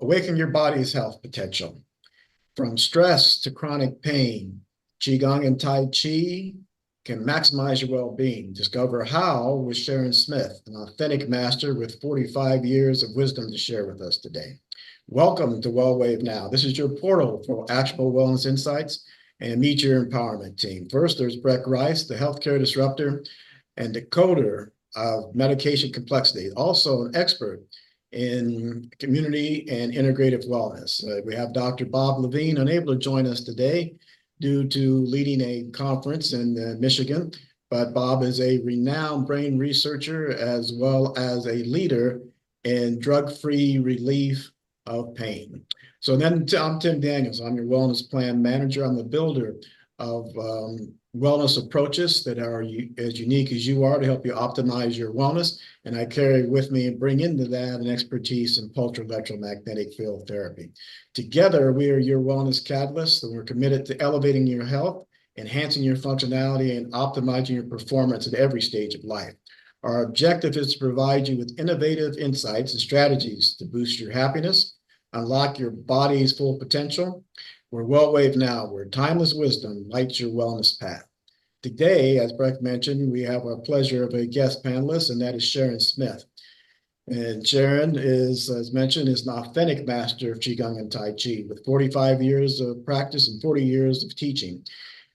Awaken your body's health potential. From stress to chronic pain, Qigong and Tai Chi can maximize your well-being. Discover how with Sharon Smith, an authentic master with 45 years of wisdom to share with us today. Welcome to WellWave Now. This is your portal for actionable wellness insights and meet your empowerment team. First, there's Breck Rice, the healthcare disruptor and decoder of medication complexity, also an expert in community and integrative wellness. We have Dr. Bob Levine, unable to join us today due to leading a conference in Michigan, but Bob is a renowned brain researcher as well as a leader in drug-free relief of pain. So then I'm Tim Daniels. I'm your wellness plan manager. I'm the builder of wellness approaches that are as unique as you are to help you optimize your wellness. And I carry with me and bring into that an expertise in pulsar electromagnetic field therapy. Together, we are your wellness catalysts, and we're committed to elevating your health, enhancing your functionality, and optimizing your performance at every stage of life. Our objective is to provide you with innovative insights and strategies to boost your happiness, unlock your body's full potential. We're WellWave Now, where timeless wisdom lights your wellness path. Today, as Breck mentioned, we have our pleasure of a guest panelist, and that is Sharon Smith. And Sharon is, as mentioned, is an authentic master of Qigong and Tai Chi with 45 years of practice and 40 years of teaching.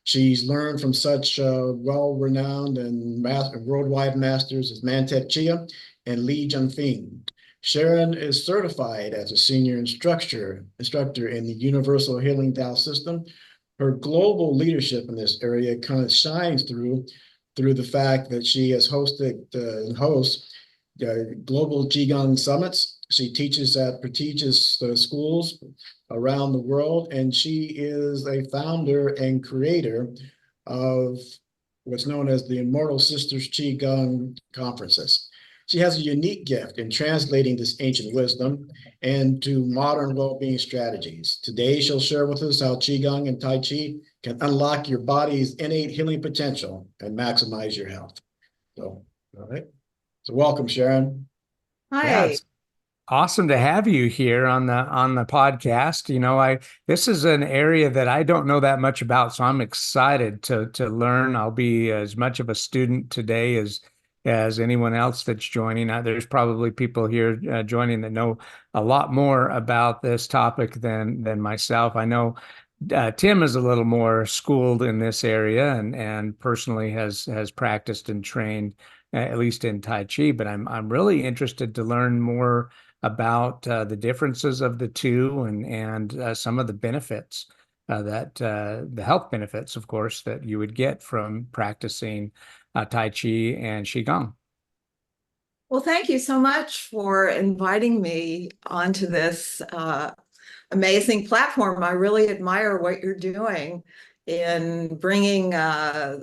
She's learned from such well-renowned and worldwide masters as Mantek Chia and Li Junfeng. Sharon is certified as a senior instructor in the Universal Healing Tao system. Her global leadership in this area kind of shines through the fact that she has hosted and hosts global Qigong summits. She teaches at prestigious schools around the world, and she is a founder and creator of what's known as the Immortal Sisters Qigong conferences. She has a unique gift in translating this ancient wisdom into modern well-being strategies. Today, she'll share with us how Qigong and Tai Chi can unlock your body's innate healing potential and maximize your health. So, all right. So welcome, Sharon. Hi. Yeah, it's awesome to have you here on the podcast. You know, this is an area that I don't know that much about, so I'm excited to learn. I'll be as much of a student today as anyone else that's joining. There's probably people here joining that know a lot more about this topic than myself. I know Tim is a little more schooled in this area and personally has practiced and trained at least in Tai Chi, but I'm really interested to learn more about the differences of the two and some of the benefits that the health benefits, of course, that you would get from practicing Tai Chi and Qigong. Well, thank you so much for inviting me onto this amazing platform. I really admire what you're doing in bringing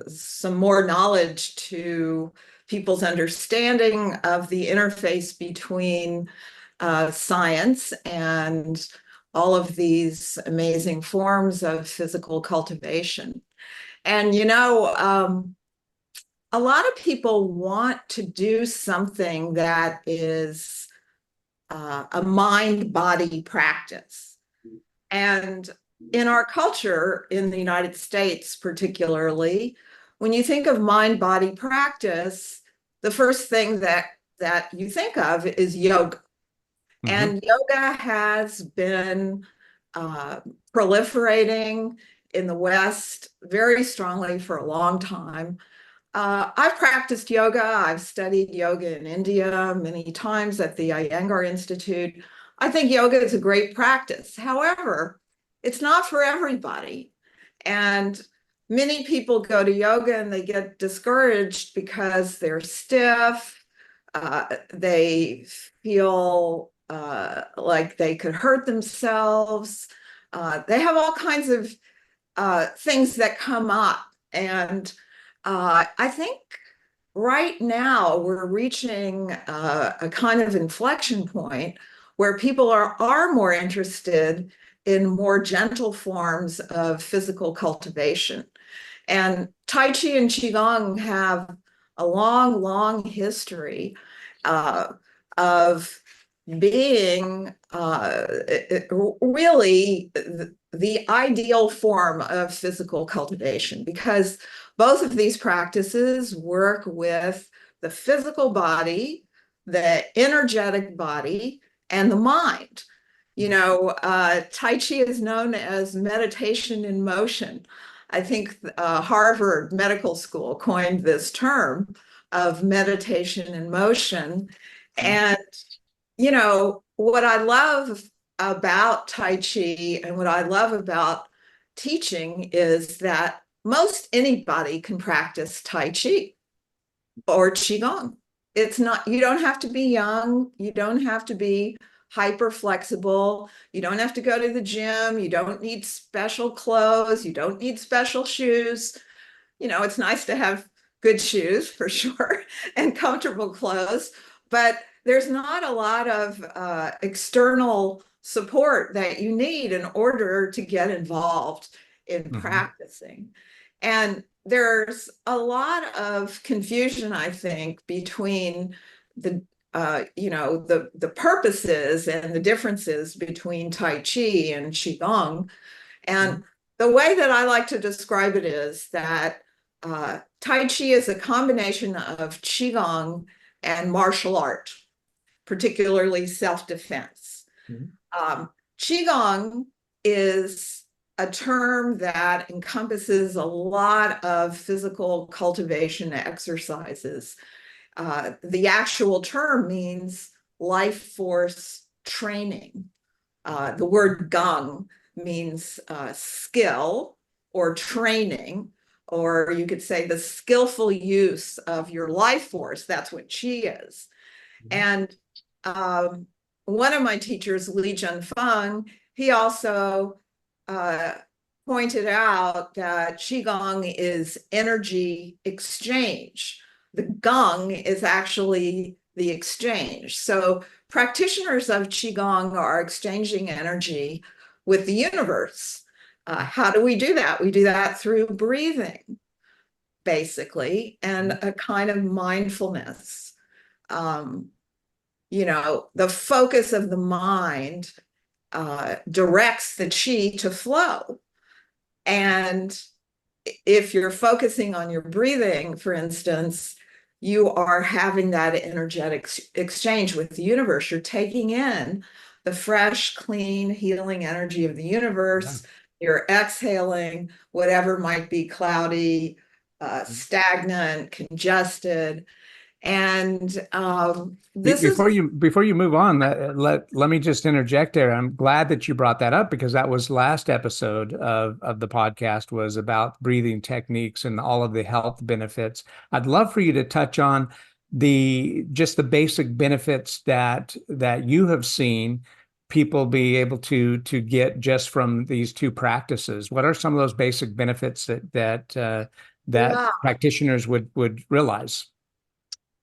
some more knowledge to people's understanding of the interface between science and all of these amazing forms of physical cultivation. And, you know, a lot of people want to do something that is a mind-body practice. And in our culture, in the United States particularly, when you think of mind-body practice, the first thing that you think of is yoga. Mm-hmm. And yoga has been proliferating in the West very strongly for a long time. I've practiced yoga. I've studied yoga in India many times at the Iyengar Institute. I think yoga is a great practice. However, it's not for everybody. And many people go to yoga and they get discouraged because they're stiff. They feel like they could hurt themselves. They have all kinds of things that come up. And I think right now we're reaching a kind of inflection point where people are more interested in more gentle forms of physical cultivation. And Tai Chi and Qigong have a long, long history of being really the ideal form of physical cultivation, because both of these practices work with the physical body, the energetic body, and the mind. Tai Chi is known as meditation in motion. I think Harvard Medical School coined this term of meditation in motion. And what I love about Tai Chi and what I love about teaching is that most anybody can practice Tai Chi or Qigong. It's not, you don't have to be young, you don't have to be hyper flexible, you don't have to go to the gym, you don't need special clothes, you don't need special shoes. It's nice to have good shoes for sure and comfortable clothes, but there's not a lot of external support that you need in order to get involved in practicing. And there's a lot of confusion, I think, between the the purposes and the differences between Tai Chi and Qigong. And the way that I like to describe it is that Tai Chi is a combination of Qigong and martial art, particularly self-defense. Qigong is a term that encompasses a lot of physical cultivation exercises. The actual term means life force training. The word gong means skill or training, or you could say the skillful use of your life force. That's what Qi is. And one of my teachers, Li Junfeng, he also pointed out that Qigong is energy exchange. The gong is actually the exchange. So practitioners of Qigong are exchanging energy with the universe. How do we do that? We do that through breathing, basically, and a kind of mindfulness. The focus of the mind directs the Qi to flow. And if you're focusing on your breathing, for instance, you are having that energetic exchange with the universe. You're taking in the fresh, clean, healing energy of the universe. You're exhaling whatever might be cloudy, stagnant, congested. And this before you move on, let me just interject there. I'm glad that you brought that up, because that was last episode of the podcast was about breathing techniques and all of the health benefits. I'd love for you to touch on the basic benefits that you have seen people be able to get just from these two practices. What are some of those basic benefits that practitioners would realize?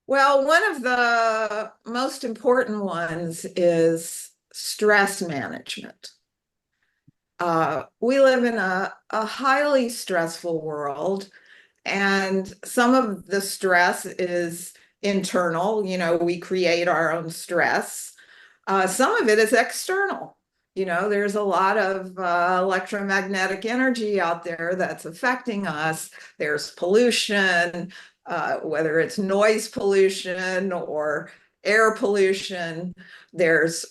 Well, one of the most important ones is stress management. We live in a highly stressful world, and some of the stress is internal. We create our own stress. Some of it is external. There's a lot of electromagnetic energy out there that's affecting us. There's pollution, whether it's noise pollution or air pollution. There's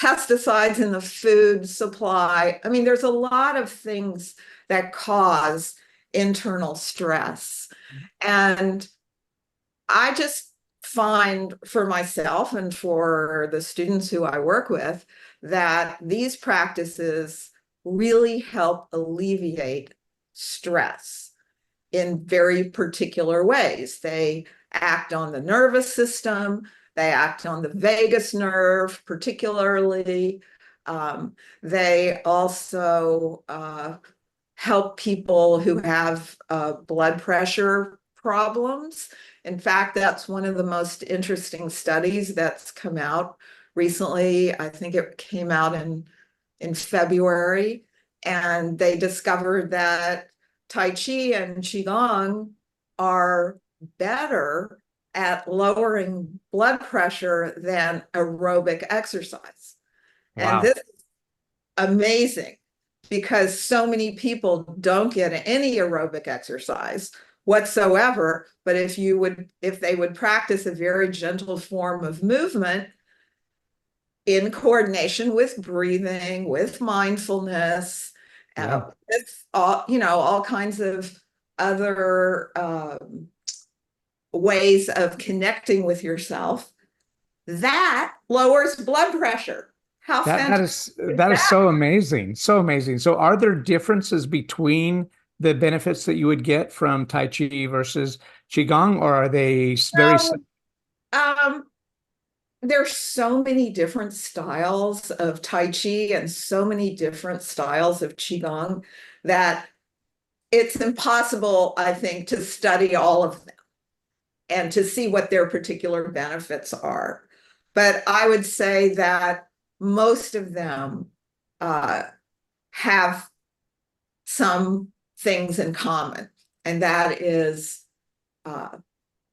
pesticides in the food supply. I mean, there's a lot of things that cause internal stress. And I just find for myself and for the students who I work with that these practices really help alleviate stress in very particular ways. They act on the nervous system, they act on the vagus nerve particularly. They also help people who have blood pressure problems. In fact, that's one of the most interesting studies that's come out recently. I think it came out in February, and they discovered that Tai Chi and Qigong are better at lowering blood pressure than aerobic exercise. And Wow. this is amazing because so many people don't get any aerobic exercise whatsoever. But if they would practice a very gentle form of movement in coordination with breathing, with mindfulness, Yeah. with all kinds of other ways of connecting with yourself, that lowers blood pressure. How That that fantastic is is that is that? so amazing. So amazing. So are there differences between the benefits that you would get from Tai Chi versus Qigong, or are they very So, um, there's so many different styles of Tai Chi and so many different styles of Qigong that it's impossible, I think, to study all of them and to see what their particular benefits are. But I would say that most of them uh, have some things in common, and that is uh,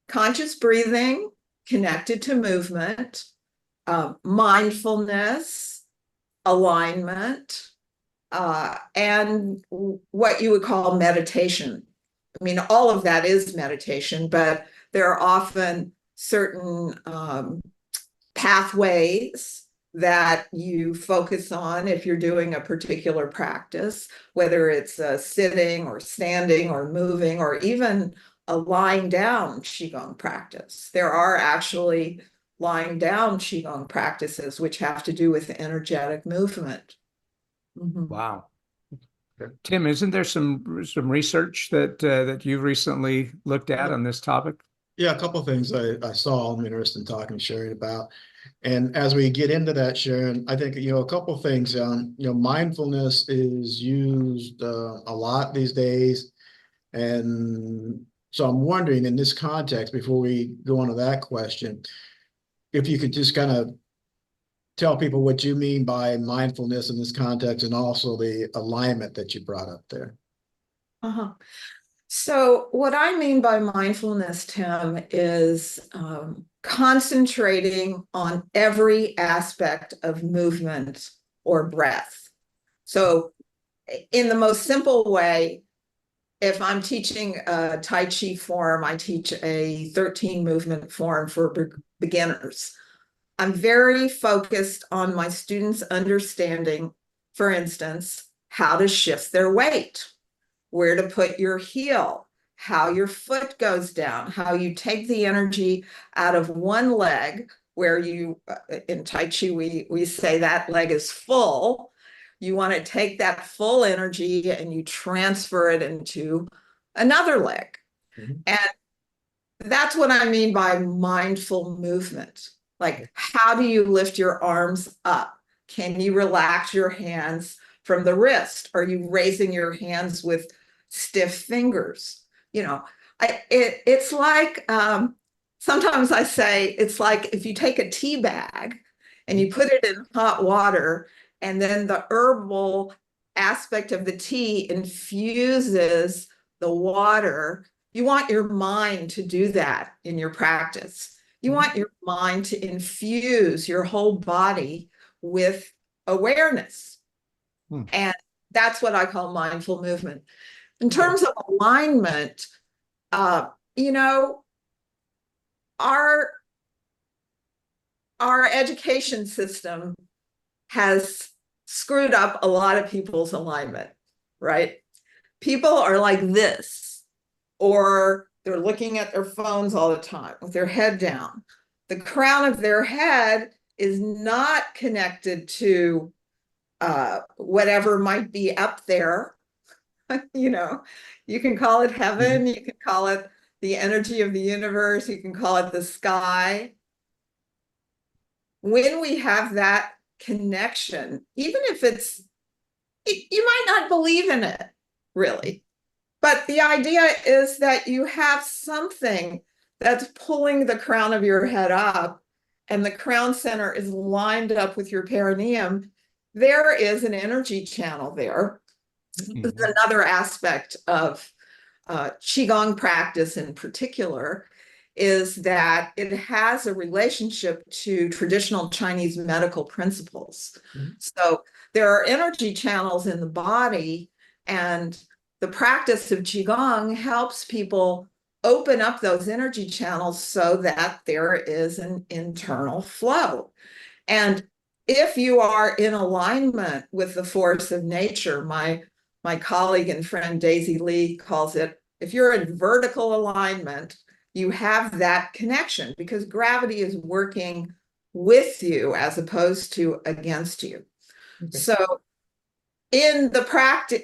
conscious breathing connected to movement, mindfulness, alignment, and what you would call meditation. I mean, all of that is meditation, but there are often certain pathways that you focus on if you're doing a particular practice, whether it's sitting or standing or moving or even a lying down Qigong practice. There are actually lying down Qigong practices which have to do with energetic movement. Mhm. wow. Tim, isn't there some research that you've recently looked at on this topic? Yeah, a couple of things I saw I'm interested in talking to Sharon about. And as we get into that, Sharon, I think, a couple of things, mindfulness is used a lot these days. And so I'm wondering in this context, before we go on to that question, if you could just kind of tell people what you mean by mindfulness in this context and also the alignment that you brought up there. Uh-huh. So, what I mean by mindfulness, Tim, is concentrating on every aspect of movement or breath. So, in the most simple way, if I'm teaching a Tai Chi form, I teach a 13 movement form for beginners. I'm very focused on my students understanding, for instance, how to shift their weight, where to put your heel, how your foot goes down, how you take the energy out of one leg, where you, in Tai Chi, we say that leg is full. You want to take that full energy and you transfer it into another leg. Mhm. And that's what I mean by mindful movement. Like, how do you lift your arms up? Can you relax your hands from the wrist? Are you raising your hands with stiff fingers? It's like sometimes I say it's like if you take a tea bag and you put it in hot water, and then the herbal aspect of the tea infuses the water. You want your mind to do that in your practice. You want your mind to infuse your whole body with awareness. Hmm. And that's what I call mindful movement. In terms of alignment, uh, you know, our our education system has screwed up a lot of people's alignment, right? People are like this, or they're looking at their phones all the time with their head down. The crown of their head is not connected to whatever might be up there. You know, you can call it heaven, you can call it the energy of the universe, you can call it the sky. When we have that connection, even if you might not believe in it, really. But the idea is that you have something that's pulling the crown of your head up, and the crown center is lined up with your perineum. There is an energy channel there. This is another aspect of Qigong practice in particular, is that it has a relationship to traditional Chinese medical principles. So there are energy channels in the body, and the practice of Qigong helps people open up those energy channels so that there is an internal flow. And if you are in alignment with the force of nature, my colleague and friend Daisy Lee calls it, if you're in vertical alignment, you have that connection because gravity is working with you as opposed to against you. Okay. So in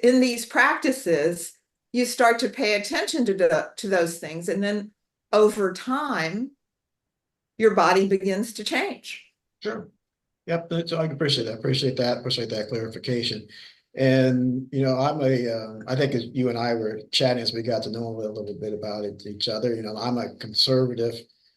these practices, you start to pay attention to those things, and then over time, your body begins to change. Sure. Yep. So I appreciate that. Appreciate that clarification. And, you know, I think as you and I were chatting as we got to know a little bit about each other, you know, I'm a conservative,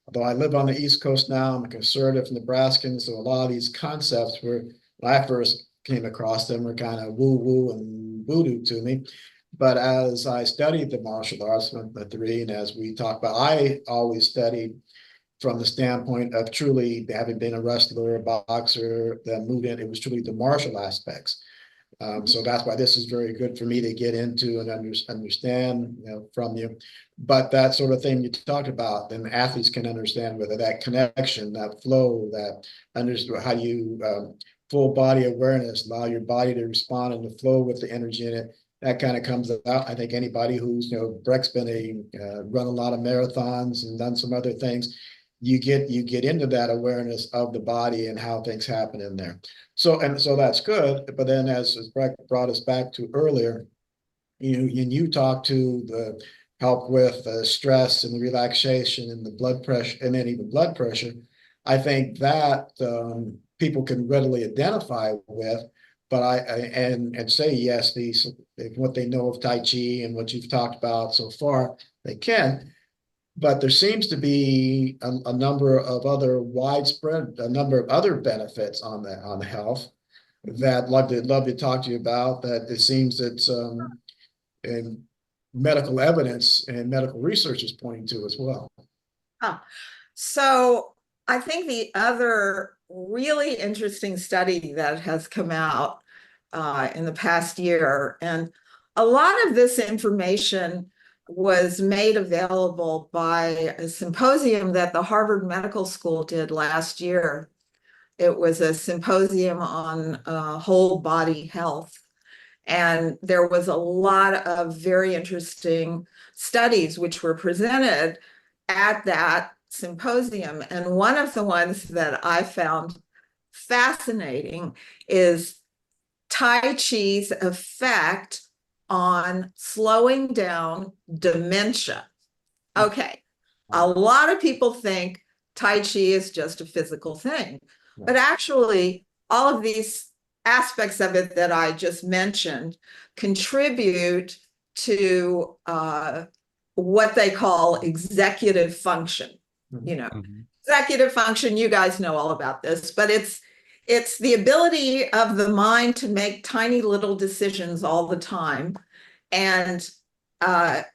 although I live on the East Coast now, I'm a conservative Nebraskan. So a lot of these concepts when I first came across them were kind of woo-woo and voodoo to me. But as I studied the martial arts, the three, and as we talked about, I always studied from the standpoint of truly having been a wrestler, a boxer, the movement, it was truly the martial aspects. So that's why this is very good for me to get into and understand, you know, from you. But that sort of thing you talked about, then athletes can understand whether that connection, that flow, that understand how you full body awareness, allow your body to respond and to flow with the energy in it. That kind of comes out. I think anybody who's, you know, Breck's been run a lot of marathons and done some other things. You get into that awareness of the body and how things happen in there. So that's good. But then as Breck brought us back to earlier, you talk to the help with stress and the relaxation and the blood pressure, and then even blood pressure. I think that people can readily identify with, but and say yes, what they know of Tai Chi and what you've talked about so far, they can. But there seems to be a number of other benefits on the health that I'd love to talk to you about. That it seems it's and medical evidence and medical research is pointing to as well. So I think the other really interesting study that has come out in the past year, and a lot of this information was made available by a symposium that the Harvard Medical School did last year. It was a symposium on whole body health. And there was a lot of very interesting studies which were presented at that symposium. And one of the ones that I found fascinating is Tai Chi's effect on slowing down dementia. Okay, a lot of people think Tai Chi is just a physical thing, but actually all of these aspects of it that I just mentioned contribute to what they call executive function. You know, executive function, you guys know all about this, but it's the ability of the mind to make tiny little decisions all the time. And Tai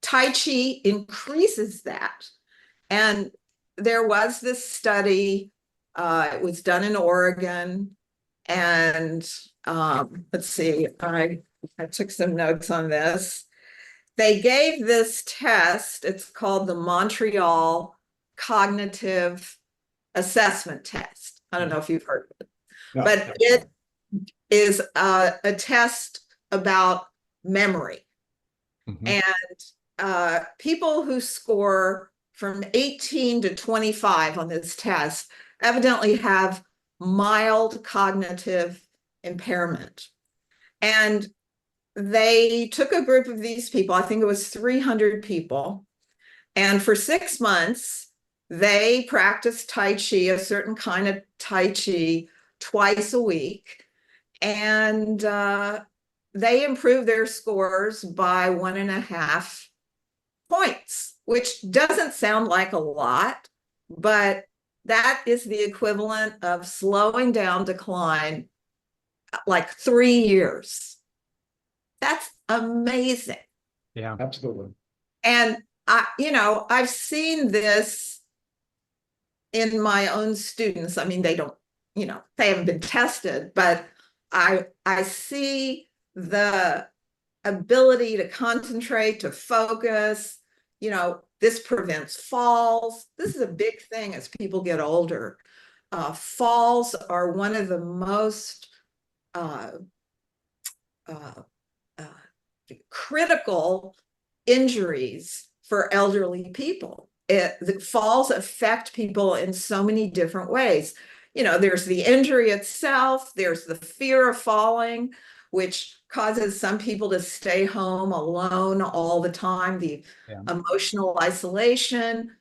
Chi increases that. And there was this study, it was done in Oregon. And let's see, I took some notes on this. They gave this test, it's called the Montreal Cognitive Assessment Test. I don't know if you've heard of it, but it is a test about memory. And people who score from 18 to 25 on this test evidently have mild cognitive impairment. And they took a group of these people, I think it was 300 people, and for 6 months, they practiced Tai Chi, a certain kind of Tai Chi, twice a week. And they improved their scores by 1.5 points, which doesn't sound like a lot, but that is the equivalent of slowing down decline like 3 years. That's amazing. Yeah, absolutely. And I've seen this in my own students. I mean, they don't, they haven't been tested, but I see the ability to concentrate, to focus, this prevents falls. This is a big thing as people get older. Falls are one of the most uh, uh, uh, critical injuries for elderly people. The falls affect people in so many different ways. There's the injury itself, there's the fear of falling, which causes some people to stay home alone all the time, the emotional isolation.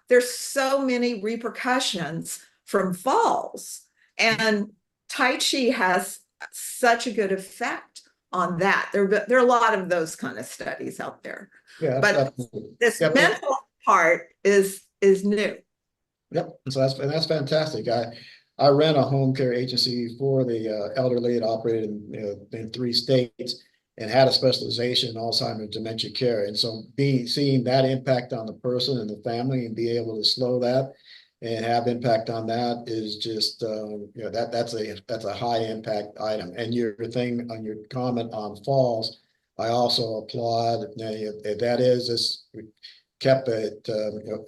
There's so many repercussions from falls. And Tai Chi has such a good effect on that. There are a lot of those kind of studies out there. Yeah, but absolutely. this mental part is new. Yep. So that's fantastic. I ran a home care agency for the elderly. It operated in 3 states and had a specialization in Alzheimer's dementia care. And so seeing that impact on the person and the family and be able to slow that and have impact on that is just that's a high impact item. And your thing on your comment on falls, I also applaud. That is this kept it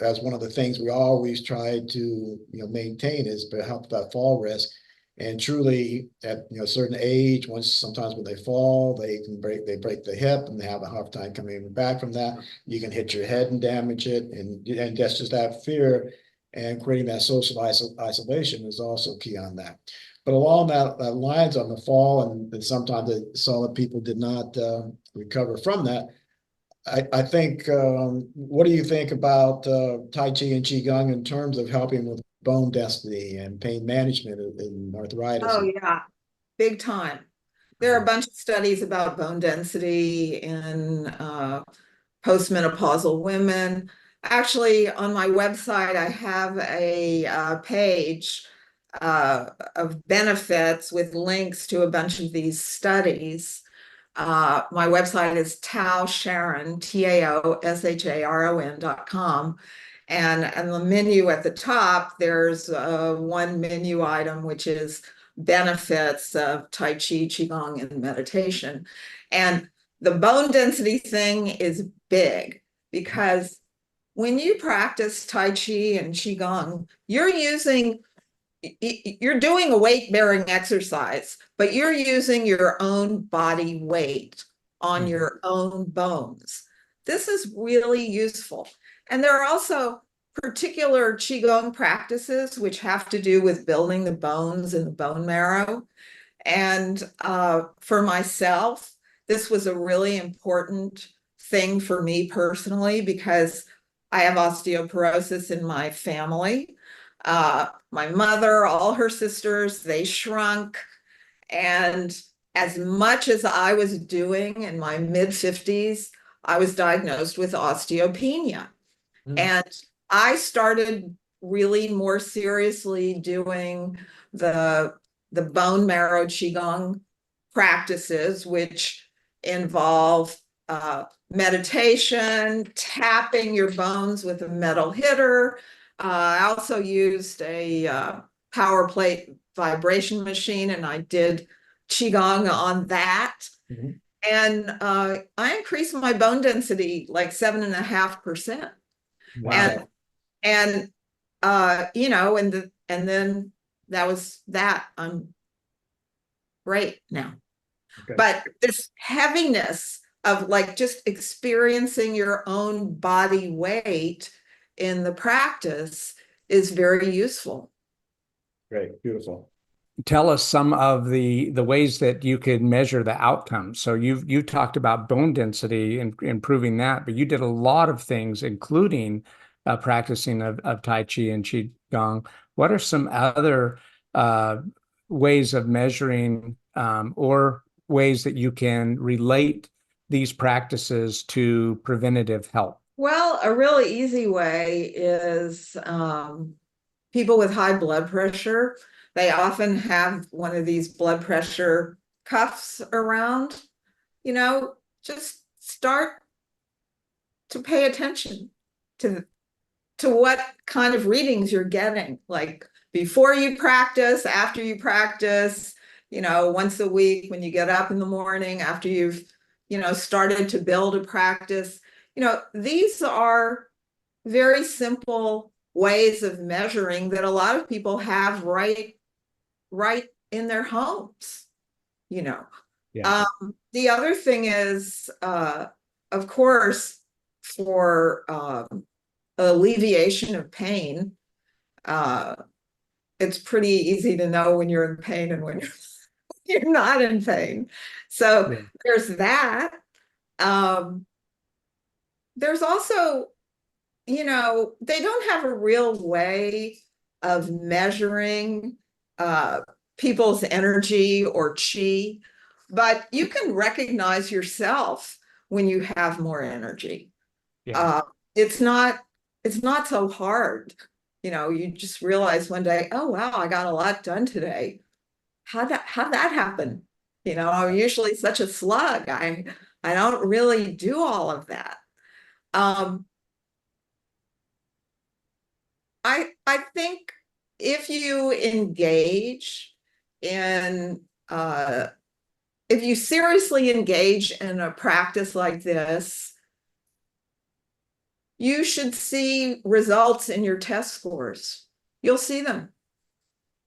as one of the things we always try to maintain is to help that fall risk. And truly, at a certain age, sometimes when they fall, they break the hip and they have a hard time coming back from that. You can hit your head and damage it, and that's just that fear. And creating that social isolation is also key on that. But along that lines on the fall, and sometimes I saw that people did not recover from that. I think, what do you think about Tai Chi and Qigong in terms of helping with bone density and pain management and arthritis? Oh, yeah, big time. There are a bunch of studies about bone density in postmenopausal women. Actually, on my website, I have a page of benefits with links to a bunch of these studies. My website is Sharon, TAOSHARON.com. And the menu at the top, there's one menu item, which is benefits of Tai Chi, Qigong, and meditation. And the bone density thing is big because when you practice Tai Chi and Qigong, you're doing a weight-bearing exercise, but you're using your own body weight on your own bones. This is really useful. And there are also particular Qigong practices which have to do with building the bones and the bone marrow. And for myself, this was a really important thing for me personally because I have osteoporosis in my family. My mother, all her sisters, they shrunk. And as much as I was doing in my mid-50s, I was diagnosed with osteopenia. And I started really more seriously doing the bone marrow Qigong practices, which involve meditation, tapping your bones with a metal hitter. I also used a power plate vibration machine, and I did Qigong on that. And I increased my bone density like 7.5%. Wow. And and then that was that. I'm great now. Okay. But this heaviness of like just experiencing your own body weight in the practice is very useful. Great, beautiful. Tell us some of the ways that you could measure the outcomes. So you talked about bone density and improving that, but you did a lot of things, including practicing of Tai Chi and Qigong. What are some other ways of measuring or ways that you can relate these practices to preventative health? Well, a really easy way is people with high blood pressure. They often have one of these blood pressure cuffs around. Just start to pay attention to what kind of readings you're getting, like before you practice, after you practice, once a week when you get up in the morning, after you've, started to build a practice. These are very simple ways of measuring that a lot of people have right in their homes. Yeah. The other thing is, of course, for alleviation of pain, it's pretty easy to know when you're in pain and when you're not in pain. So Yeah. there's that. There's also, they don't have a real way of measuring people's energy or chi, but you can recognize yourself when you have more energy. Yeah. It's not so hard. You just realize one day, oh wow, I got a lot done today. How'd that happen? I'm usually such a slug. I don't really do all of that. I think if you engage in if you seriously engage in a practice like this, you should see results in your test scores. You'll see them.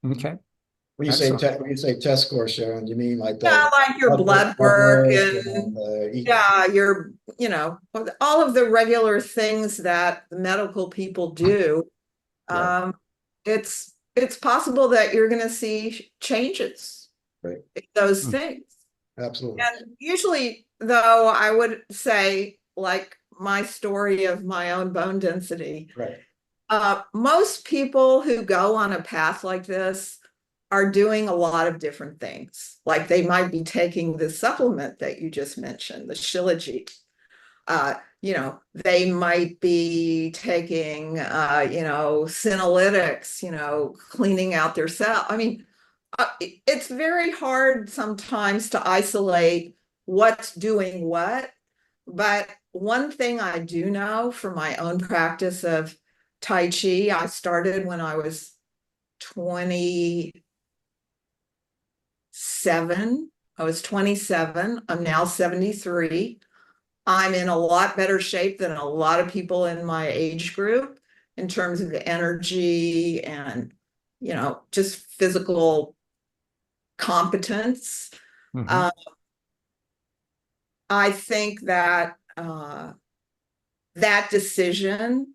Okay. When you say test score, Sharon, you mean like Yeah, like your blood work and your, all of the regular things that the medical people do. Right. It's possible that you're going to see changes Right. in those things. Absolutely. And usually, though, I would say, like my story of my own bone density, Right. most people who go on a path like this are doing a lot of different things. Like they might be taking the supplement that you just mentioned, the Shilajit. They might be taking, senolytics, cleaning out their cell. I mean, it's very hard sometimes to isolate what's doing what. But one thing I do know from my own practice of Tai Chi, I started when I was 27. I was 27. I'm now 73. I'm in a lot better shape than a lot of people in my age group in terms of energy and, just physical competence. Mm-hmm. I think that that decision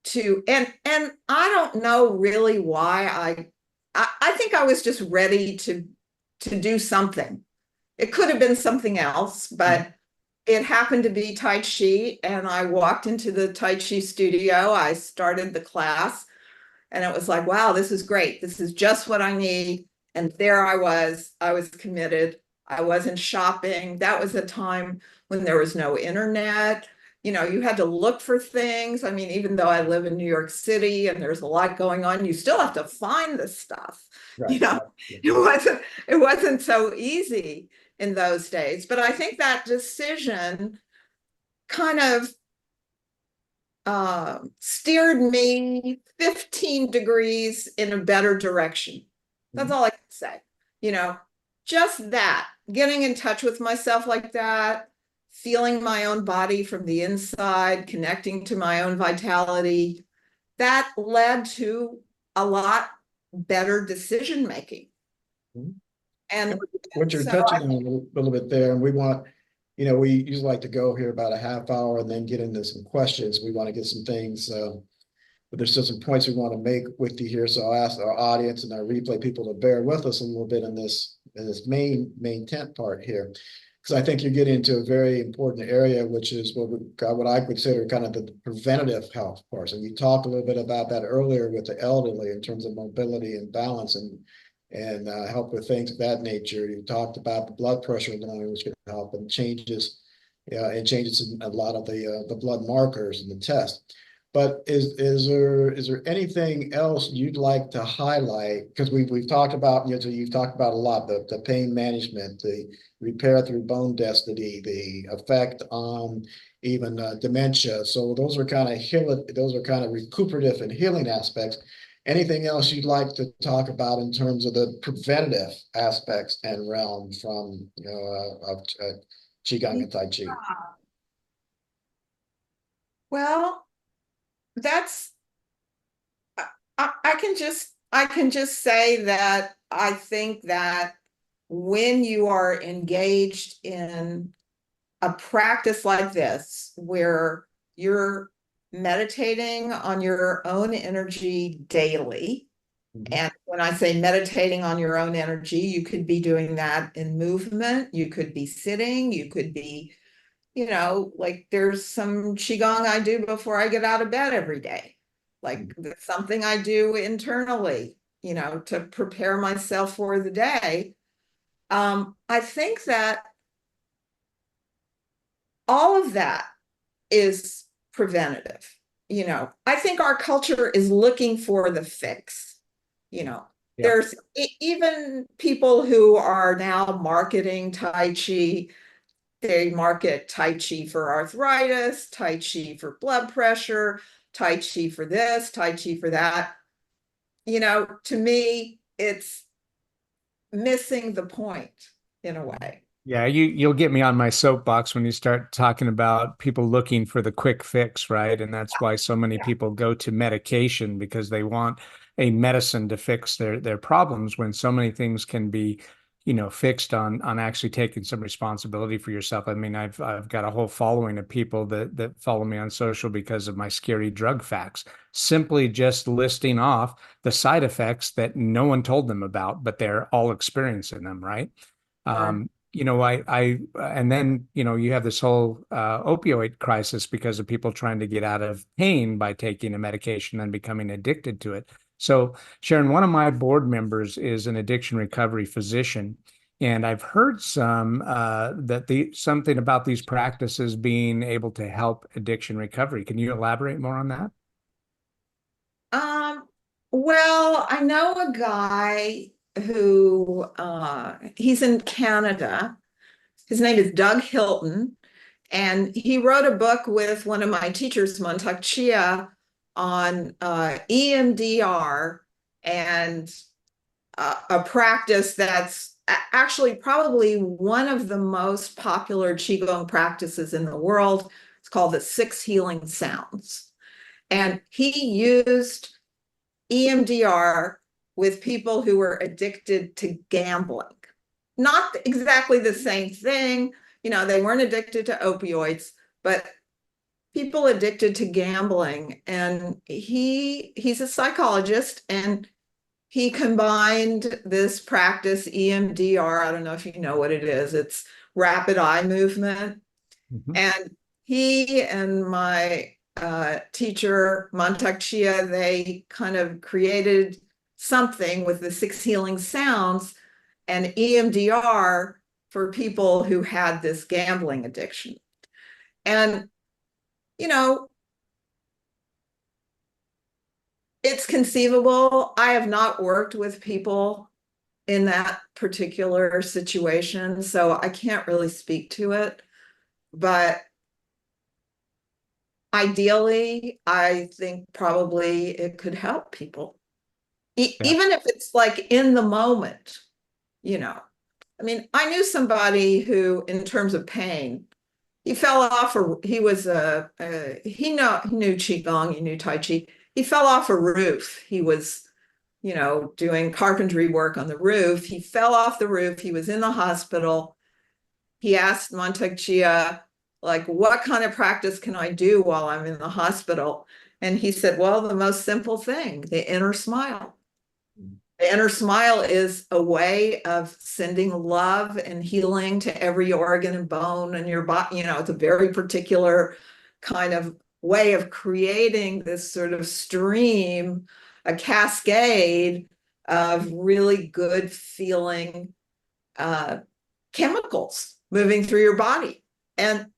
to and I don't know really why I think I was just ready to do something. It could have been something else, but it happened to be Tai Chi, and I walked into the Tai Chi studio. I started the class, and it was like, wow, this is great. This is just what I need. And there I was committed. I wasn't shopping. That was a time when there was no internet. You had to look for things. I mean, even though I live in New York City and there's a lot going on, you still have to find the stuff. Right. It wasn't so easy in those days. But I think that decision kind of steered me 15 degrees in a better direction. That's all I can say. Just that, getting in touch with myself like that, feeling my own body from the inside, connecting to my own vitality, that led to a lot better decision making. And what you're touching on a little bit there, and we want, we usually like to go here about a half hour and then get into some questions. We want to get some things, but there's still some points we want to make with you here. So I'll ask our audience and our replay people to bear with us a little bit in this main tent part here, because I think you're getting into a very important area, which is what I consider kind of the preventative health part. And you talked a little bit about that earlier with the elderly in terms of mobility and balance and help with things of that nature. You talked about the blood pressure lowering, which can help, and changes in a lot of the blood markers and the test. But is there anything else you'd like to highlight? Because we've talked about, so you've talked about a lot, the pain management, the repair through bone density, the effect on even dementia. So those are kind of recuperative and healing aspects. Anything else you'd like to talk about in terms of the preventative aspects and realm from of Qigong and Tai Chi? Well, that's I can just say that I think that when you are engaged in a practice like this, where you're meditating on your own energy daily, and when I say meditating on your own energy, you could be doing that in movement, you could be sitting, you could be, like there's some Qigong I do before I get out of bed every day. Like that's something I do internally, to prepare myself for the day. I think that all of that is preventative. I think our culture is looking for the fix. Yeah. There's even people who are now marketing Tai Chi. They market Tai Chi for arthritis, Tai Chi for blood pressure, Tai Chi for this, Tai Chi for that. To me, it's missing the point in a way. Yeah, you'll get me on my soapbox when you start talking about people looking for the quick fix, right? And that's why so many people go to medication, because they want a medicine to fix their problems, when so many things can be, fixed on actually taking some responsibility for yourself. I mean, I've got a whole following of people that follow me on social because of my scary drug facts, simply just listing off the side effects that no one told them about, but they're all experiencing them, right? Sure. And then, you have this whole opioid crisis because of people trying to get out of pain by taking a medication and becoming addicted to it. So, Sharon, one of my board members is an addiction recovery physician, and I've heard something about these practices being able to help addiction recovery. Can you elaborate more on that? Well, I know a guy who he's in Canada. His name is Doug Hilton, and he wrote a book with one of my teachers, Montauk Chia, on EMDR, and a practice that's actually probably one of the most popular Qigong practices in the world. It's called the Six Healing Sounds. And he used EMDR with people who were addicted to gambling. Not exactly the same thing. They weren't addicted to opioids, but people addicted to gambling. And he's a psychologist, and he combined this practice, EMDR. I don't know if you know what it is. It's rapid eye movement. Mhm. And he and my teacher, Montauk Chia, they kind of created something with the Six Healing Sounds and EMDR for people who had this gambling addiction. And, you know, it's conceivable. I have not worked with people in that particular situation, so I can't really speak to it. But ideally, I think probably it could help people, Yeah. even if it's like in the moment, you know. I mean, I knew somebody who, in terms of pain, he fell off, or he was he knew Qigong, he knew Tai Chi. He fell off a roof. He was, doing carpentry work on the roof. He fell off the roof. He was in the hospital. He asked Montauk Chia, like, what kind of practice can I do while I'm in the hospital? And he said, well, the most simple thing, the inner smile. The inner smile is a way of sending love and healing to every organ and bone in your body. It's a very particular kind of way of creating this sort of stream, a cascade of really good feeling chemicals moving through your body. And,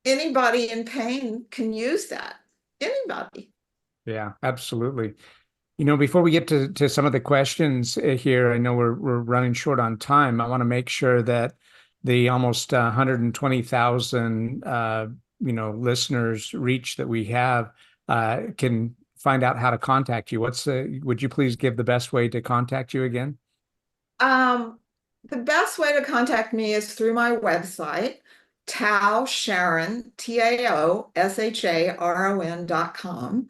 anybody in pain can use that. anybody. Yeah, absolutely. Before we get to some of the questions here, I know we're running short on time. I want to make sure that the almost 120,000 listeners reach that we have can find out how to contact you. Would you please give the best way to contact you again? The best way to contact me is through my website, Sharon, TAOSHARON.com.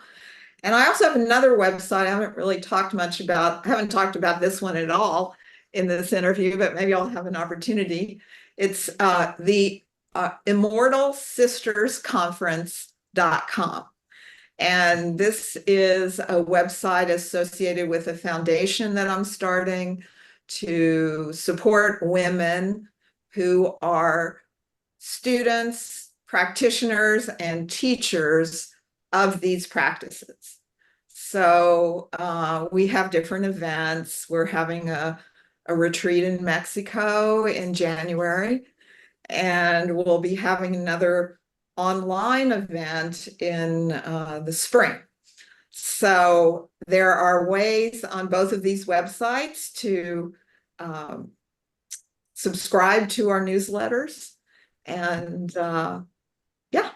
And I also have another website I haven't really talked much about. I haven't talked about this one at all in this interview, but maybe I'll have an opportunity. It's the immortalsistersconference.com. And this is a website associated with a foundation that I'm starting to support women who are students, practitioners, and teachers of these practices. So we have different events. We're having a retreat in Mexico in January, and we'll be having another online event in the spring. So there are ways on both of these websites to subscribe to our newsletters. And yeah.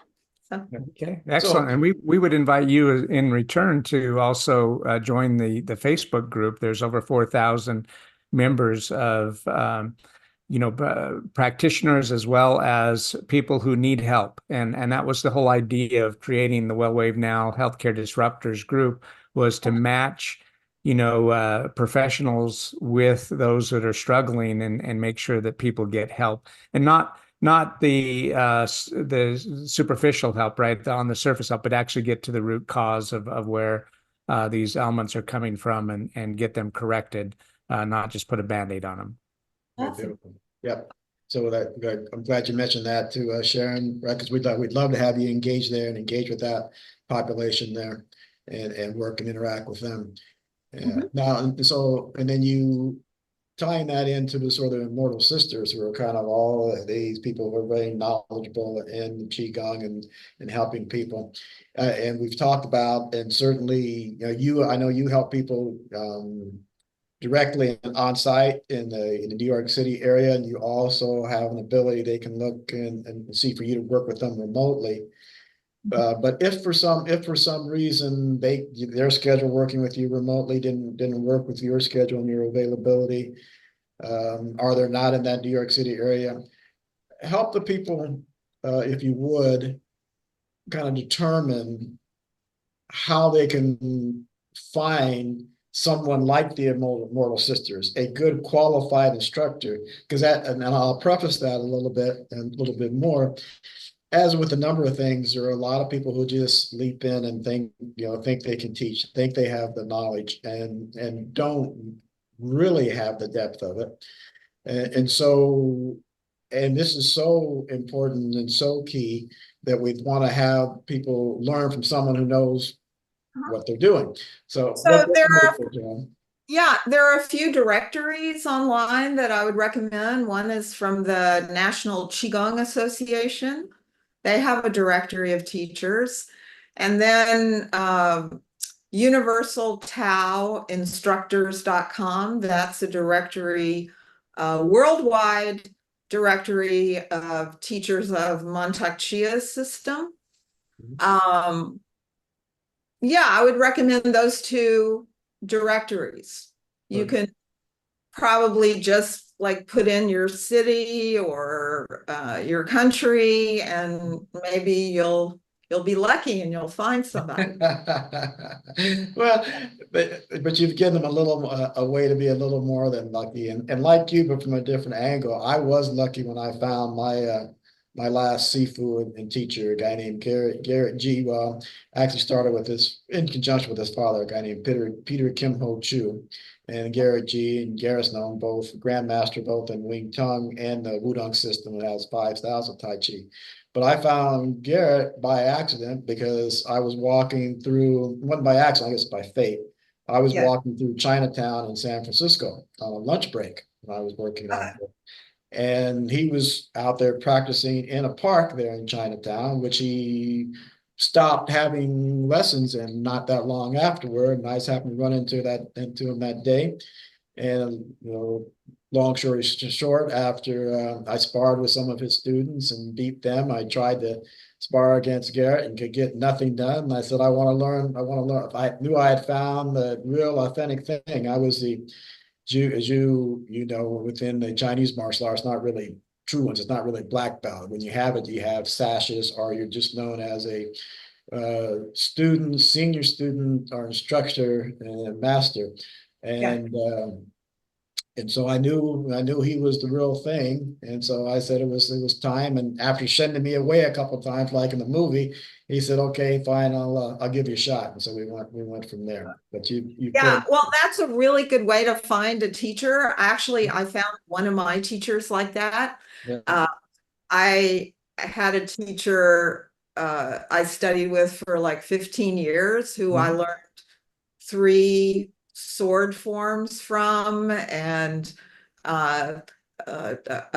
Okay, excellent. And we would invite you in return to also join the Facebook group. There's over 4,000 members of practitioners as well as people who need help. And that was the whole idea of creating the Well Wave Now Healthcare Disruptors group, was to match professionals with those that are struggling and make sure that people get help, and not the superficial help, right, on the surface help, but actually get to the root cause of where these elements are coming from and get them corrected, not just put a Band-Aid on them. Awesome. Yep. So I'm glad you mentioned that too, Sharon, right? Because we'd love to have you engage there and engage with that population there and work and interact with them. Now, and then you tying that into the sort of immortal sisters, who are kind of all these people who are very knowledgeable in Qigong and helping people. And we've talked about, and certainly, I know you help people directly on site in the New York City area, and you also have an ability they can look and see for you to work with them remotely. But if for some reason their schedule working with you remotely didn't work with your schedule and your availability, or they're not in that New York City area, help the people, if you would, kind of determine how they can find someone like the Immortal Sisters, a good qualified instructor, because and I'll preface that a little bit and a little bit more. As with a number of things, there are a lot of people who just leap in and think they can teach, think they have the knowledge, and don't really have the depth of it. And this is so important and so key that we want to have people learn from someone who knows what they're doing. So there are a few directories online that I would recommend. One is from the National Qigong Association. They have a directory of teachers. And then universaltaoinstructors.com. That's a directory, worldwide directory of teachers of Mantak Chia's system. Yeah, I would recommend those two directories. You can probably just put in your city or your country, and maybe you'll be lucky and you'll find somebody. Well, but you've given them a way to be a little more than lucky, and like you, but from a different angle. I was lucky when I found my last Sifu and teacher, a guy named Garrett G. Actually started with in conjunction with his father, a guy named Peter Kim Ho Chu. And Garrett G. and Garrett's known both Grandmaster, both in Wing Tang and the Wudang system that has 5 styles of Tai Chi. But I found Garrett by accident, because I was walking through, it wasn't by accident, I guess by fate. I was walking through Chinatown in San Francisco on a lunch break when I was working on it. And he was out there practicing in a park there in Chinatown, which he stopped having lessons, and not that long afterward, and I just happened to run into him that day. And long story short, after I sparred with some of his students and beat them, I tried to spar against Garrett and could get nothing done. And I said, I want to learn. I want to learn. If I knew I had found the real authentic thing, I was the as you know, within the Chinese martial arts, not really true ones. It's not really black belt. When you have it, you have sashes, or you're just known as a student, senior student, or instructor and master. And so I knew he was the real thing, and so I said it was time. And after sending me away a couple of times, like in the movie, he said, "Okay, fine, I'll give you a shot." And so we went from there. But you Yeah, well, that's a really good way to find a teacher. Actually, I found one of my teachers like that. Yeah. I had a teacher I studied with for like 15 years who I learned 3 sword forms from, and a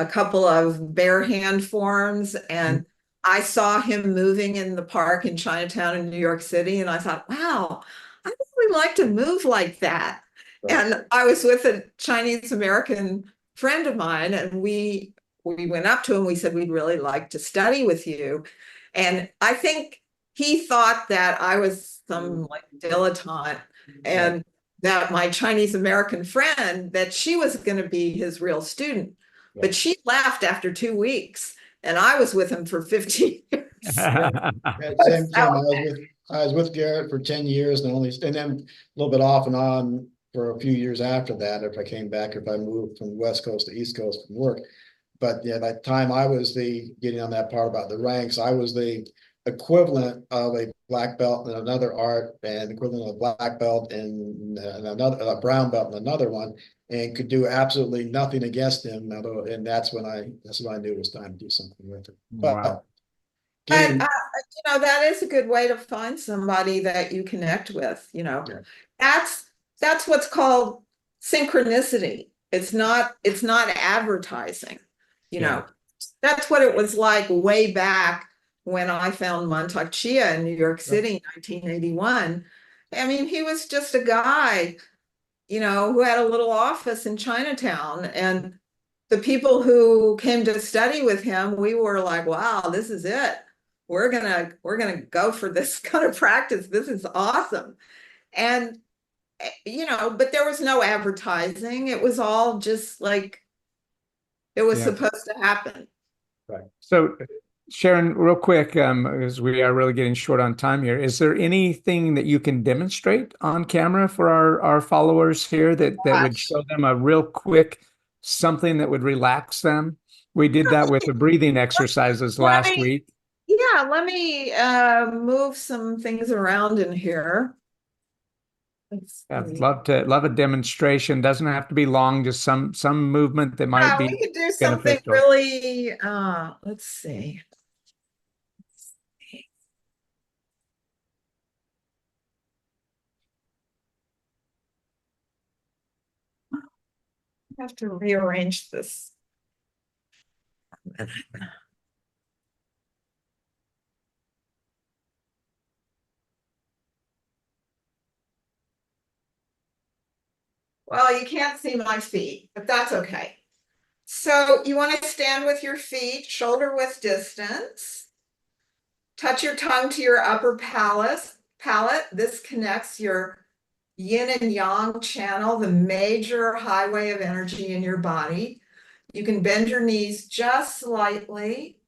couple of bare hand forms. And I saw him moving in the park in Chinatown in New York City, and I thought, wow, I really like to move like that. Right. And I was with a Chinese American friend of mine, and we went up to him. We said, we'd really like to study with you. And I think he thought that I was some like dilettante, and that my Chinese American friend, that she was going to be his real student. But she left after 2 weeks, and I was with him for 15 years. Same. I was with Garrett for 10 years, and then a little bit off and on for a few years after that. If I came back, if I moved from West Coast to East Coast from work. But yeah, by the time I was getting on that part about the ranks, I was the equivalent of a black belt in another art, and equivalent of a black belt in another, a brown belt in another one, and could do absolutely nothing against him. And that's when I knew it was time to do something with it. Wow. But that is a good way to find somebody that you connect with. That's what's called synchronicity. It's not advertising. That's what it was like way back when I found Mantak Chia in New York City in 1981. I mean, he was just a guy, who had a little office in Chinatown. And the people who came to study with him, we were like, wow, this is it. We're gonna go for this kind of practice. This is awesome. And but there was no advertising. It was all just like it was supposed to happen. Right. So, Sharon, real quick, as we are really getting short on time here, is there anything that you can demonstrate on camera for our followers here that would show them a real quick something that would relax them? We did that with the breathing exercises last week. Yeah, let me move some things around in here. I'd love a demonstration. Doesn't have to be long, just some movement that might be we could do something beneficial. really let's see. I have to rearrange this. Well, you can't see my feet, but that's okay. So you want to stand with your feet shoulder width distance. Touch your tongue to your upper palate. This connects your yin and yang channel, the major highway of energy in your body. You can bend your knees just slightly,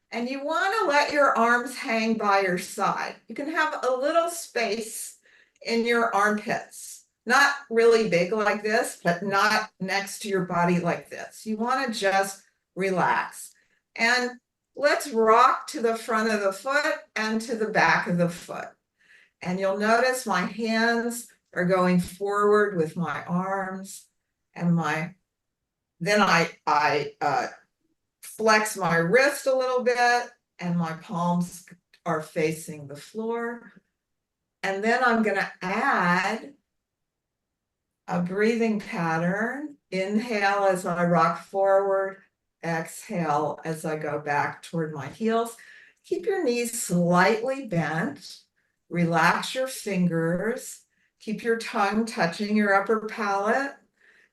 and you want to let your arms hang by your side. You can have a little space in your armpits. Not really big like this, but not next to your body like this. You want to just relax. And let's rock to the front of the foot and to the back of the foot. And you'll notice my hands are going forward with my arms, and then I flex my wrist a little bit, and my palms are facing the floor. And then I'm going to add a breathing pattern. Inhale as I rock forward, exhale as I go back toward my heels. keep your knees slightly bent, relax your fingers, keep your tongue touching your upper palate,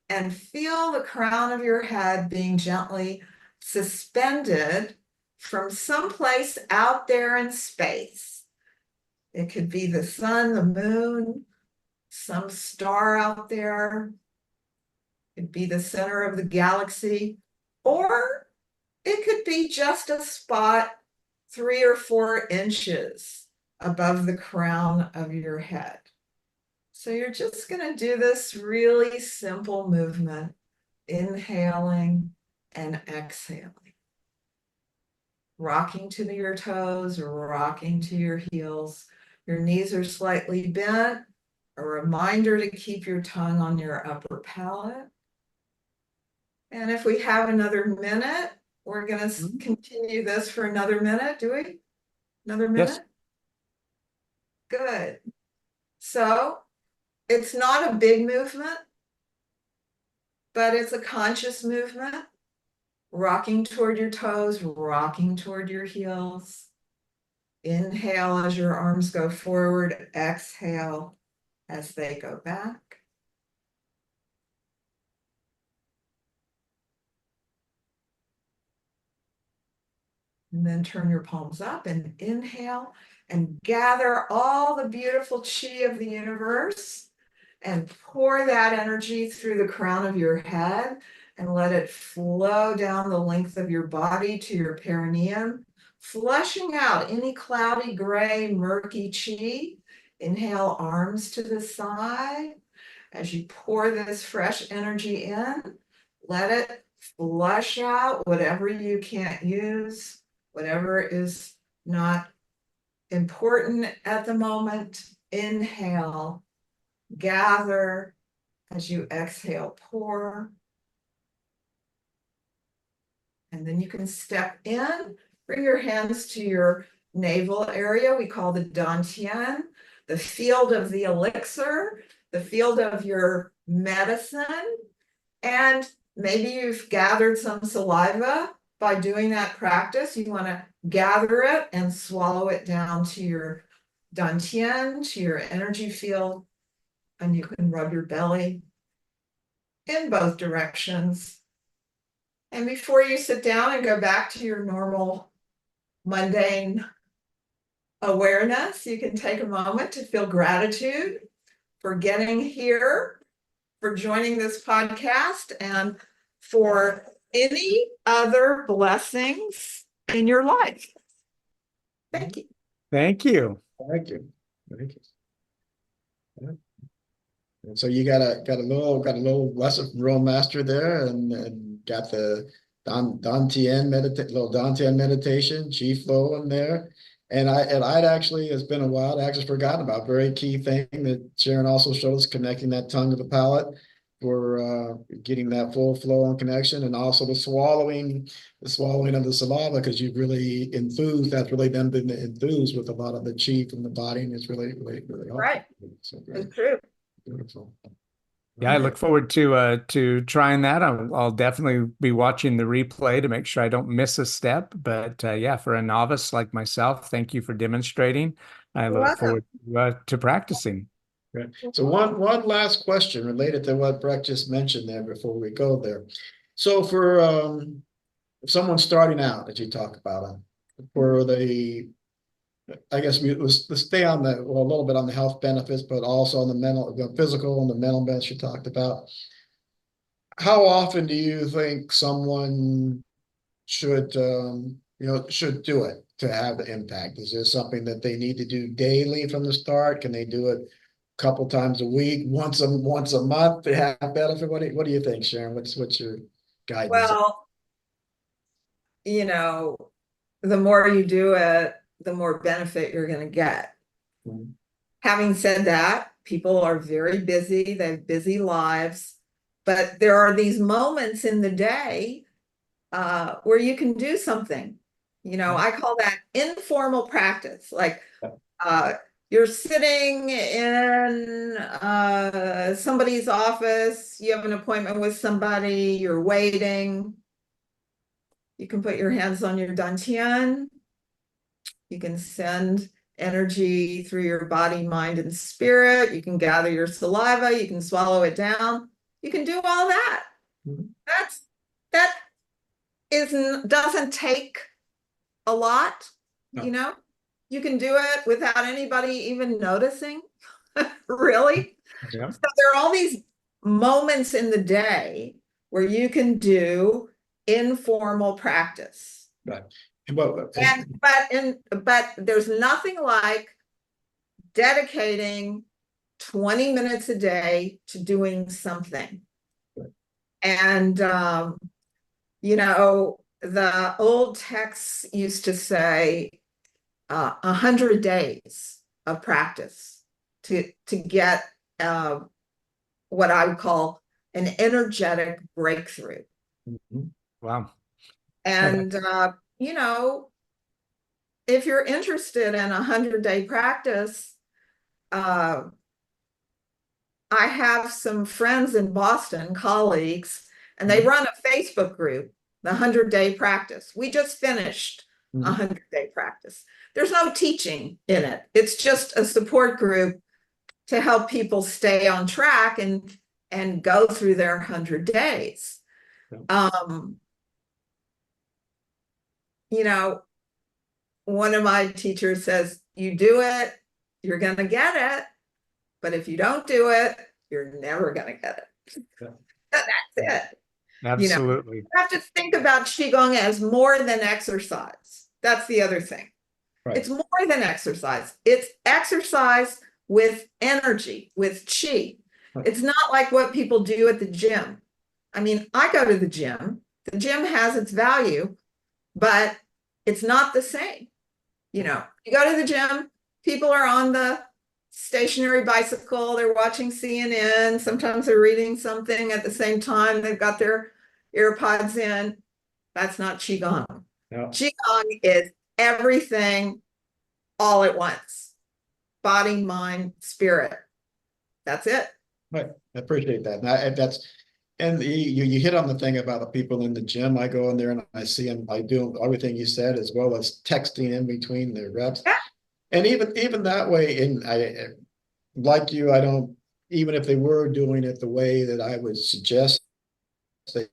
and feel the crown of your head being gently suspended from someplace out there in space. It could be the sun, the moon, some star out there. It could be the center of the galaxy, or it could be just a spot 3 or 4 inches above the crown of your head. So you're just going to do this really simple movement, inhaling and exhaling. Rocking to your toes, rocking to your heels. Your knees are slightly bent. A reminder to keep your tongue on your upper palate. And if we have another minute, we're going to continue this for another minute. Do we? Another minute? Yes. Good. So it's not a big movement, but it's a conscious movement. Rocking toward your toes, rocking toward your heels. Inhale as your arms go forward. Exhale as they go back. And then turn your palms up and inhale and gather all the beautiful chi of the universe and pour that energy through the crown of your head and let it flow down the length of your body to your perineum, flushing out any cloudy, gray, murky chi. Inhale, arms to the side. As you pour this fresh energy in, let it flush out whatever you can't use, whatever is not important at the moment. Inhale, gather. As you exhale, pour. And then you can step in, bring your hands to your navel area. We call the dantian, the field of the elixir, the field of your medicine. And maybe you've gathered some saliva. By doing that practice, you want to gather it and swallow it down to your dantian, to your energy field. And you can rub your belly in both directions. And before you sit down and go back to your normal mundane awareness, you can take a moment to feel gratitude for getting here, for joining this podcast, and for any other blessings in your life. Thank you. Thank you. Thank you. Thank you. Yeah. And so you got a little lesson from Real Master there, and got the Dantian meditation, Chi flow in there. And I'd actually, it's been a while, I actually forgotten about a very key thing that Sharon also showed us, connecting that tongue to the palate for getting that full flow and connection, and also the swallowing of the saliva, because you've really enthused, that's really them been enthused with a lot of the chi from the body, and it's really helpful. Right. So great. It's true. Beautiful. Yeah, I look forward to trying that. I'll definitely be watching the replay to make sure I don't miss a step. But yeah, for a novice like myself, thank you for demonstrating. I You're look welcome. forward to practicing. Right. So one last question related to what Breck just mentioned there before we go there. So for if someone's starting out, that you talk about, for the, I guess let's stay on a little bit on the health benefits, but also on the physical and the mental benefits you talked about. How often do you think someone should should do it to have the impact? Is this something that they need to do daily from the start? Can they do it a couple times a week, once a month to have benefit? What do you think, Sharon? What's your guidance? Well, the more you do it, the more benefit you're going to get. Mhm. Having said that, people are very busy. They have busy lives, but there are these moments in the day where you can do something. I call that informal practice. Like you're sitting in somebody's office, you have an appointment with somebody, you're waiting. You can put your hands on your dantian You can send energy through your body, mind, and spirit. You can gather your saliva. You can swallow it down. You can do all that. Mhm. That doesn't take a lot, No. you know? You can do it without anybody even noticing, really. Yeah. So there are all these moments in the day where you can do informal practice. Right. And what, But there's nothing like dedicating 20 minutes a day to doing something. Right. And you know, the old texts used to say 100 days of practice to get what I would call an energetic breakthrough. Mhm. Wow. And you know, if you're interested in 100-day practice, I have some friends in Boston, colleagues, and they run a Facebook group, the 100-day practice. We just finished a 100-day practice. There's no teaching in it. It's just a support group to help people stay on track and go through their 100 days. You know, one of my teachers says, you do it, you're going to get it. But if you don't do it, you're never going to get it. Yeah. That's it. Absolutely. You have to think about Qigong as more than exercise. That's the other thing. Right. It's more than exercise. It's exercise with energy, with Qi. Right. It's not like what people do at the gym. I mean, I go to the gym. The gym has its value, but it's not the same. You know, you go to the gym, people are on the stationary bicycle, they're watching CNN, sometimes they're reading something at the same time, they've got their earpods in. That's not Qigong. No. Qigong is everything all at once. Body, mind, spirit. That's it. Right. I appreciate that. And you hit on the thing about the people in the gym. I go in there and I see them. I do everything you said, as well as texting in between their reps. Yeah. And even that way, and I, like you, I don't, even if they were doing it the way that I would suggest they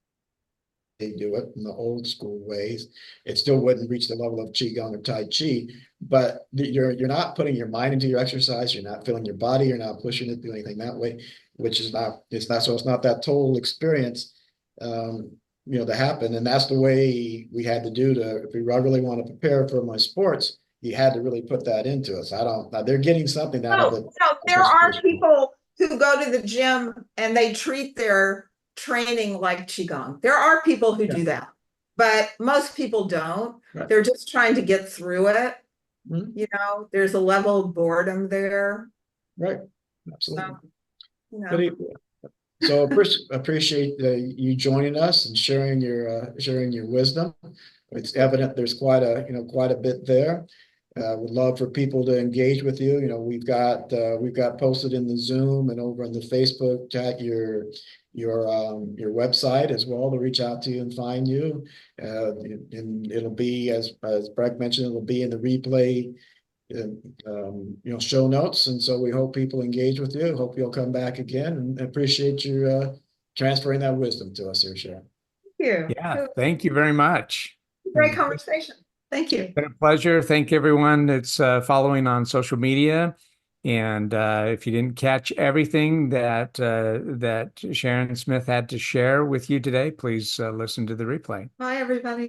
do it in the old school ways, it still wouldn't reach the level of Qigong or Tai Chi. But you're not putting your mind into your exercise. You're not feeling your body. You're not pushing it, doing anything that way, which is not, it's not, so it's not that total experience, to happen. And that's the way we had to do to, if we really want to prepare for my sports, you had to really put that into us. They're getting something out of it. There are people who go to the gym and they treat their training like Qigong. There are people who do that, but most people don't. Right. They're just trying to get through it. Mhm. You know, there's a level of boredom there. Right. Absolutely. You know. So appreciate you joining us and sharing your wisdom. It's evident there's quite a bit there. Would love for people to engage with you. We've got posted in the Zoom and over on the Facebook chat your website as well, to reach out to you and find you. And it'll be, as Breck mentioned, it'll be in the replay show notes. And so we hope people engage with you. Hope you'll come back again, and appreciate you transferring that wisdom to us here, Sharon. Thank you. Yeah, thank you very much. Great conversation. Thank you. It's been a pleasure. Thank everyone that's following on social media. And if you didn't catch everything that Sharon Smith had to share with you today, please listen to the replay. Bye, everybody.